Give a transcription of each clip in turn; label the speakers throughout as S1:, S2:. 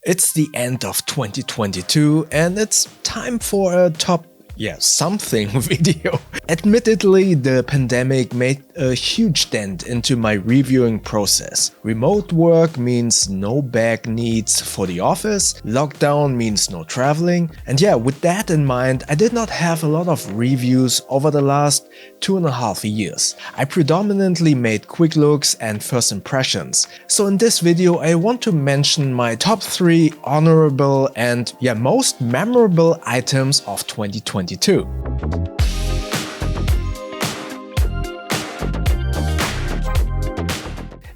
S1: It's the end of 2022 and it's time for a something video. Admittedly, the pandemic made a huge dent into my reviewing process. Remote work means no bag needs for the office, lockdown means no traveling, and with that in mind, I did not have a lot of reviews over the last 2.5 years. I predominantly made quick looks and first impressions. So in this video, I want to mention my top 3 honorable and most memorable items of 2022.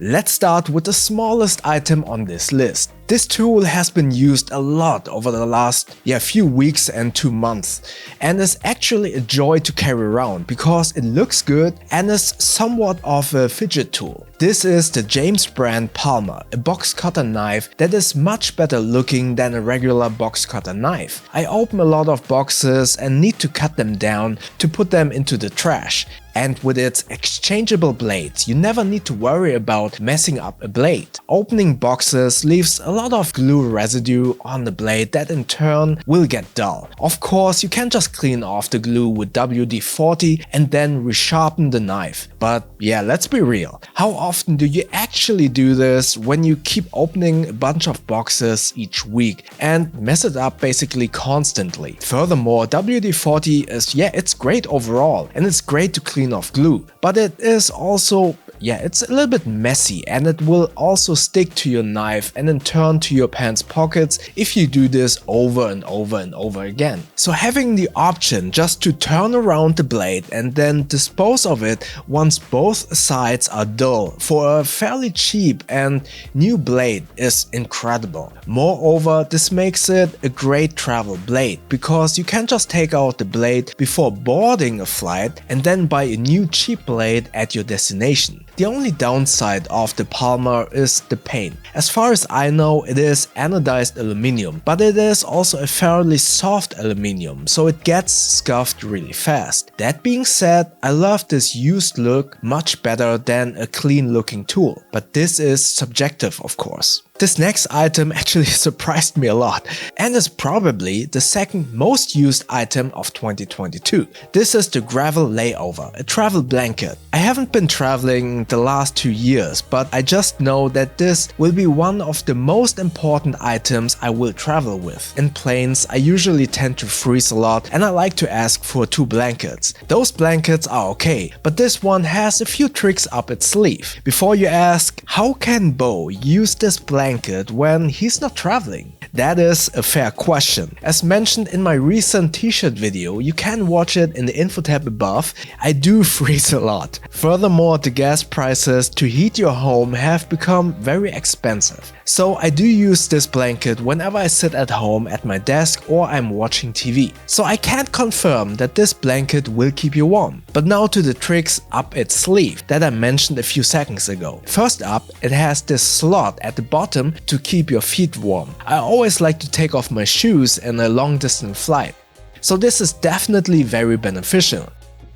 S1: Let's start with the smallest item on this list. This tool has been used a lot over the last few weeks and 2 months and is actually a joy to carry around because it looks good and is somewhat of a fidget tool. This is the James brand Palmer, a box cutter knife that is much better looking than a regular box cutter knife. I open a lot of boxes and need to cut them down to put them into the trash. And with its exchangeable blades, you never need to worry about messing up a blade. Opening boxes leaves a lot of glue residue on the blade that in turn will get dull. Of course, you can just clean off the glue with WD-40 and then resharpen the knife. But let's be real. How often do you actually do this when you keep opening a bunch of boxes each week and mess it up basically constantly? Furthermore, WD-40 is it's great overall and it's great to clean off glue, but it is also it's a little bit messy and it will also stick to your knife and in turn to your pants pockets if you do this over and over and over again. So having the option just to turn around the blade and then dispose of it once both sides are dull for a fairly cheap and new blade is incredible. Moreover, this makes it a great travel blade because you can just take out the blade before boarding a flight and then buy a new cheap blade at your destination. The only downside of the Palmer is the paint. As far as I know, it is anodized aluminum, but it is also a fairly soft aluminum, so it gets scuffed really fast. That being said, I love this used look much better than a clean looking tool, but this is subjective of course. This next item actually surprised me a lot and is probably the second most used item of 2022. This is the Gravel Layover, a travel blanket. I haven't been traveling the last 2 years, but I just know that this will be one of the most important items I will travel with. In planes, I usually tend to freeze a lot and I like to ask for 2 blankets. Those blankets are okay, but this one has a few tricks up its sleeve. Before you ask, how can Bo use this blanket when he's not traveling? That is a fair question. As mentioned in my recent t-shirt video, you can watch it in the info tab above, I do freeze a lot. Furthermore, the gas prices to heat your home have become very expensive. So I do use this blanket whenever I sit at home at my desk or I'm watching TV. So I can't confirm that this blanket will keep you warm. But now to the tricks up its sleeve that I mentioned a few seconds ago. First up, it has this slot at the bottom to keep your feet warm. I always like to take off my shoes in a long distance flight. So this is definitely very beneficial.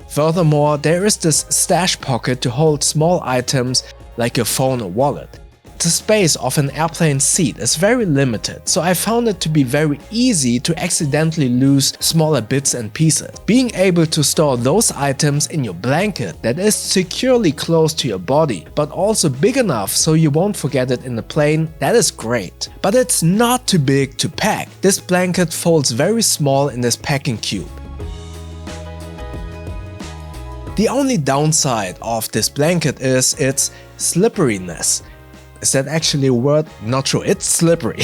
S1: Furthermore, there is this stash pocket to hold small items like your phone or wallet. The space of an airplane seat is very limited, so I found it to be very easy to accidentally lose smaller bits and pieces. Being able to store those items in your blanket that is securely close to your body, but also big enough so you won't forget it in the plane, that is great. But it's not too big to pack. This blanket folds very small in this packing cube. The only downside of this blanket is its slipperiness. Is that actually a word? Not sure, it's slippery.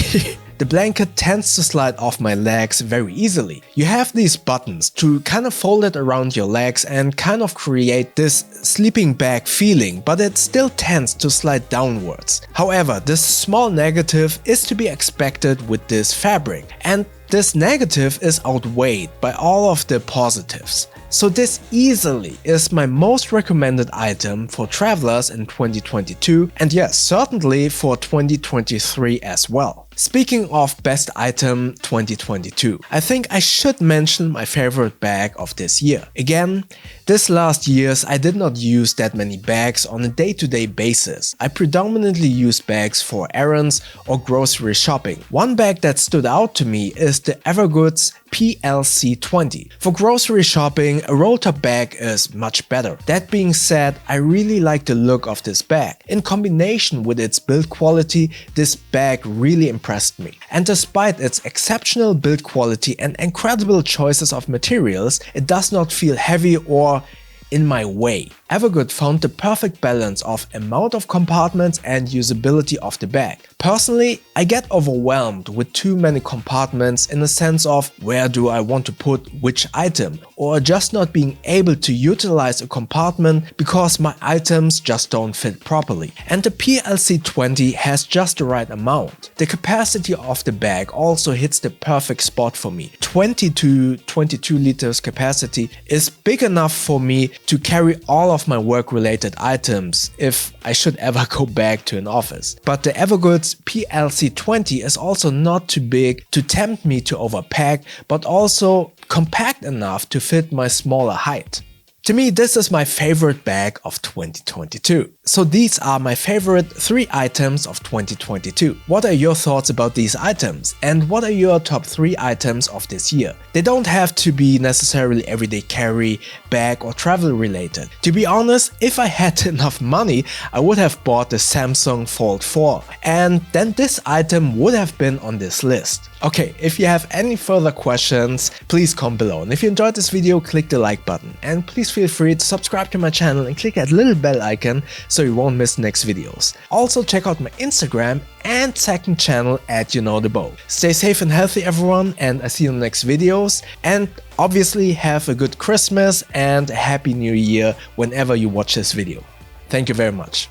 S1: The blanket tends to slide off my legs very easily. You have these buttons to kind of fold it around your legs and kind of create this sleeping bag feeling, but it still tends to slide downwards. However, this small negative is to be expected with this fabric, and this negative is outweighed by all of the positives. So this easily is my most recommended item for travelers in 2022 and yes, certainly for 2023 as well. Speaking of best item 2022, I think I should mention my favorite bag of this year. Again, this last years I did not use that many bags on a day-to-day basis. I predominantly use bags for errands or grocery shopping. One bag that stood out to me is the Evergoods PLC20. For grocery shopping, a roll-top bag is much better. That being said, I really like the look of this bag. In combination with its build quality, this bag really impressed me. And despite its exceptional build quality and incredible choices of materials, it does not feel heavy or in my way. Evergoods found the perfect balance of amount of compartments and usability of the bag. Personally, I get overwhelmed with too many compartments in the sense of where do I want to put which item, or just not being able to utilize a compartment because my items just don't fit properly. And the PLC20 has just the right amount. The capacity of the bag also hits the perfect spot for me. 20 to 22 liters capacity is big enough for me to carry all of my work-related items if I should ever go back to an office. But the Evergoods PLC20 is also not too big to tempt me to overpack, but also compact enough to fit my smaller height. To me, this is my favorite bag of 2022. So these are my favorite 3 items of 2022. What are your thoughts about these items? And what are your top 3 items of this year? They don't have to be necessarily everyday carry, bag or travel related. To be honest, if I had enough money, I would have bought the Samsung Fold 4. And then this item would have been on this list. Okay, if you have any further questions, please comment below. And if you enjoyed this video, click the like button. And please feel free to subscribe to my channel and click that little bell icon so you won't miss next videos. Also check out my Instagram and second channel at You Know The Bow. Stay safe and healthy everyone, and I see you in the next videos. And obviously have a good Christmas and a happy new year whenever you watch this video. Thank you very much.